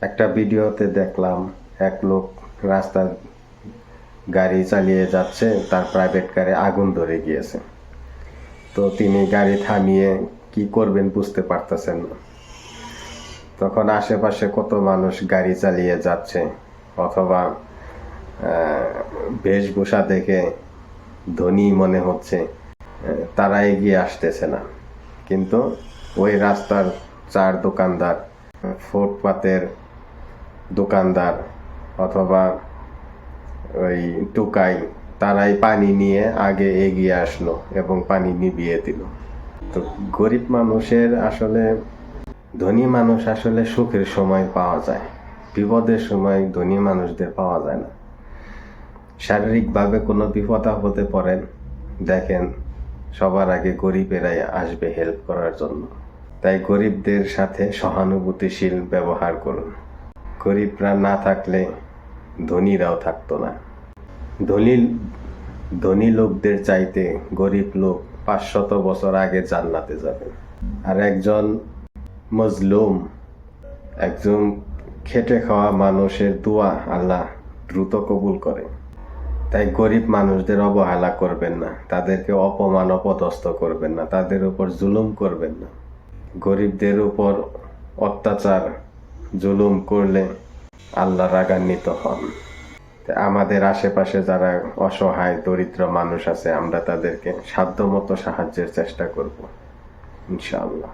একটা ভিডিওতে দেখলাম এক লোক রাস্তা গাড়ি চালিয়ে যাচ্ছে, তার প্রাইভেট কারে আগুন ধরে গিয়েছে। তো তিনি গাড়ি থামিয়ে কি করবেন বুঝতে পারতেছেন না। তখন আশেপাশে কত মানুষ গাড়ি চালিয়ে যাচ্ছে, অথবা বেশভূষা দেখে ধনী মনে হচ্ছে, তারা এগিয়ে আসতেছে না। কিন্তু ওই রাস্তার চার দোকানদার, ফুটপাতের দোকানদার অথবা ওই টুকাই, তারাই পানি নিয়ে আগে এগিয়ে আসলো এবং পানি নিভিয়ে দিল। তো গরিব মানুষের আসলে, ধনী মানুষ আসলে সুখের সময় পাওয়া যায়, বিপদের সময় ধনী মানুষদের পাওয়া যায় না। শারীরিকভাবে কোনো বিপদ আপদে পড়েন, দেখেন সবার আগে গরিবেরাই আসবে হেল্প করার জন্য। তাই গরিবদের সাথে সহানুভূতিশীল ব্যবহার করুন। গরিবরা না থাকলে ধনীরাও থাকতো না। ধনী লোকদের চাইতে গরিব লোক 500 বছর আগে জান্নাতে যাবে। আর একজন মজলুম, একজন খেটে খাওয়া মানুষের দোয়া আল্লাহ দ্রুত কবুল করে। তাই গরিব মানুষদের অবহেলা করবেন না, তাদেরকে অপমান অপদস্থ করবেন না, তাদের উপর জুলুম করবেন না। গরিবদের উপর অত্যাচার জুলুম করলে আল্লাহ রাগান্বিত হন। আমাদের আশেপাশে যারা অসহায় দরিদ্র মানুষ আছে, আমরা তাদেরকে সাধ্যমতো সাহায্যের চেষ্টা করব ইনশাআল্লাহ।